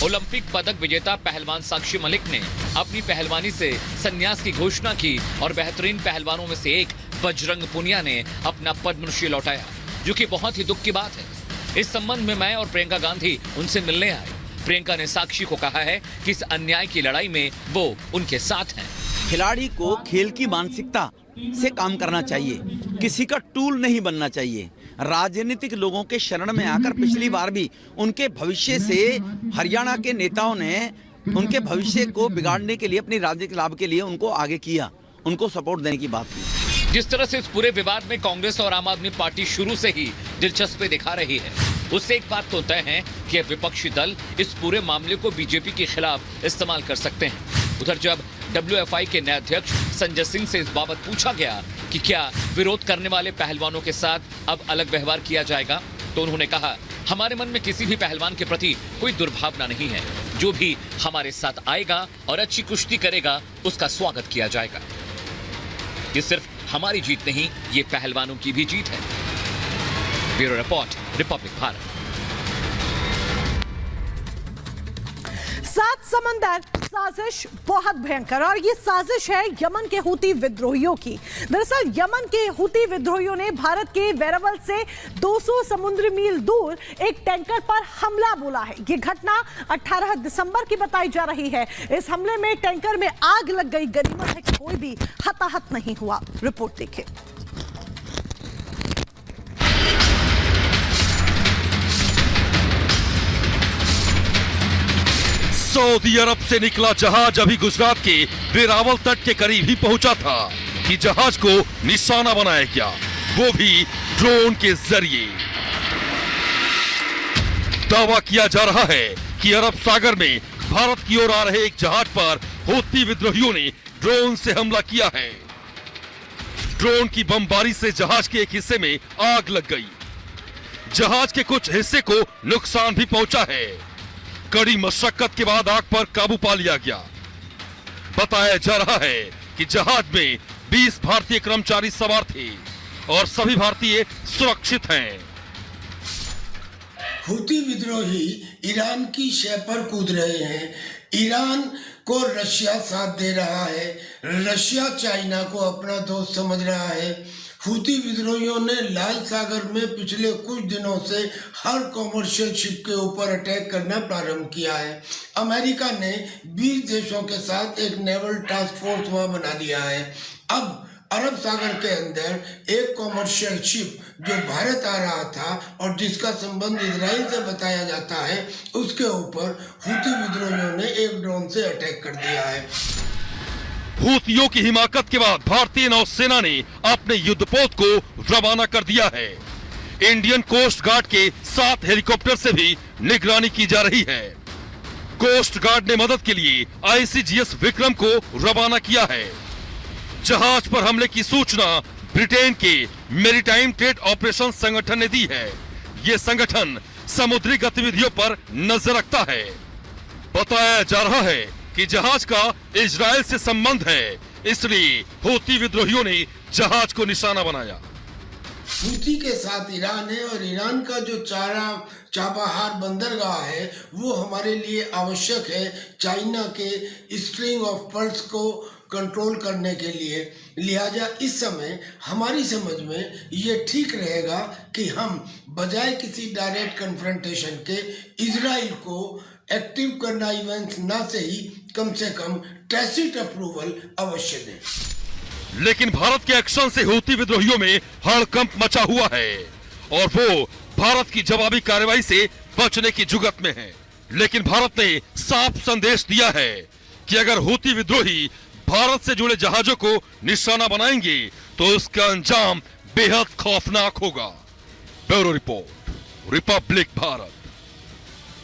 Olympic पदक विजेता पहलवान साक्षी मलिक ने अपनी पहलवानी से संन्यास की घोषणा की और बेहतरीन पहलवानों में से एक बजरंग पुनिया ने अपना पद्मश्री लौटाया, जो कि बहुत ही दुख की बात है। इस संबंध में मैं और प्रियंका गांधी उनसे मिलने आए। प्रियंका ने साक्षी को कहा है कि इस अन्याय की लड़ाई में वो उनके साथ हैं। खिलाड़ी को खेल की मानसिकता से काम करना चाहिए, किसी का टूल नहीं बनना चाहिए। राजनीतिक लोगों के शरण में आकर पिछली बार भी उनके भविष्य से हरियाणा के नेताओं ने उनके भविष्य को बिगाड़ने के लिए, अपनी राजनीतिक लाभ के लिए उनको आगे किया, उनको सपोर्ट देने की बात की। जिस तरह से इस पूरे विवाद में कांग्रेस और आम आदमी पार्टी शुरू से ही दिलचस्पी दिखा रही है, उससे एक बात तो तय है कि अब विपक्षी दल इस पूरे मामले को बीजेपी के खिलाफ इस्तेमाल कर सकते हैं। उधर जब WFI के नए अध्यक्ष संजय सिंह से इस बाबत पूछा गया कि क्या विरोध करने वाले पहलवानों के साथ अब अलग व्यवहार किया जाएगा, तो उन्होंने कहा, हमारे मन में किसी भी पहलवान के प्रति कोई दुर्भावना नहीं है। जो भी हमारे साथ आएगा और अच्छी कुश्ती करेगा, उसका स्वागत किया जाएगा। ये सिर्फ हमारी जीत नहीं, ये पहलवानों की भी जीत है। Bureau report, Republic Bharat. 7 समंदर साजिश बहुत भयंकर, और ये साजिश है यमन के हूती विद्रोहियों की। दरअसल यमन के हूती विद्रोहियों ने भारत के वेरावल से 200 समुद्री मील दूर एक टैंकर पर हमला बोला है। ये घटना 18 दिसंबर की बताई जा रही है। इस हमले में टैंकर में आग लग गई। गनीमत है कि कोई भी हताहत नहीं हुआ। रिपोर्ट देखिए। सऊदी अरब से निकला जहाज अभी गुजरात के वेरावल तट के करीब ही पहुंचा था कि जहाज को निशाना बनाया गया, वो भी ड्रोन के जरिए। दावा किया जा रहा है कि अरब सागर में भारत की ओर आ रहे एक जहाज पर हूती विद्रोहियों ने ड्रोन से हमला किया है। ड्रोन की बमबारी से जहाज के एक हिस्से में आग लग गई। जहाज के कुछ हिस्से को नुकसान भी पहुंचा है। कड़ी मशक्कत के बाद आग पर काबू पा लिया गया। बताया जा रहा है कि जहाज में 20 भारतीय कर्मचारी सवार थे और सभी भारतीय सुरक्षित हैं। हूती विद्रोही ईरान की शह पर कूद रहे हैं। ईरान को रशिया साथ दे रहा है। रशिया चाइना को अपना दोस्त समझ रहा है। हूती विद्रोहियों ने लाल सागर में पिछले कुछ दिनों से हर कॉमर्शियल शिप के ऊपर अटैक करना प्रारंभ किया है। अमेरिका ने 20 देशों के साथ एक नेवल टास्क फोर्स वहां बना दिया है। अब अरब सागर के अंदर एक कॉमर्शियल शिप जो भारत आ रहा था और जिसका संबंध इजराइल से बताया जाता है, उसके ऊपर हूती विद्रोहियों ने एक ड्रोन से अटैक कर दिया है। हूतियों की हिमाकत के बाद भारतीय नौसेना ने अपने युद्धपोत को रवाना कर दिया है। इंडियन कोस्ट गार्ड के 7 हेलीकॉप्टर से भी निगरानी की जा रही है। कोस्ट गार्ड ने मदद के लिए ICGS विक्रम को रवाना किया है। जहाज पर हमले की सूचना ब्रिटेन के मैरीटाइम ट्रेड ऑपरेशन संगठन ने दी है। ये संगठन समुद्री गतिविधियों पर नजर रखता है। बताया जा रहा है कि जहाज का इजराइल से संबंध है, इसलिए हूती विद्रोहियों ने जहाज को निशाना बनाया। हूती के साथ ईरान है और ईरान का जो चाबहार बंदरगाह है वो हमारे लिए आवश्यक है चाइना के स्ट्रिंग ऑफ पर्ल्स को कंट्रोल करने के लिए। लिहाजा इस समय हमारी समझ में ये ठीक रहेगा कि हम बजाय किसी डायरेक्ट कन्फ्रंटेशन के इजराइल को एक्टिव करना इवेंट्स ना से ही कम से कम टैसिट अप्रूवल अवश्य दें। लेकिन भारत के एक्शन से हूती विद्रोहियों में हड़कंप मचा हुआ है और वो भारत की जवाबी कार्रवाई से बचने की जुगत में है। लेकिन भारत ने साफ संदेश दिया है कि अगर हूती विद्रोही भारत से जुड़े जहाजों को निशाना बनाएंगे तो उसका अंजाम बेहद खौफनाक होगा। Bureau report, Republic Bharat.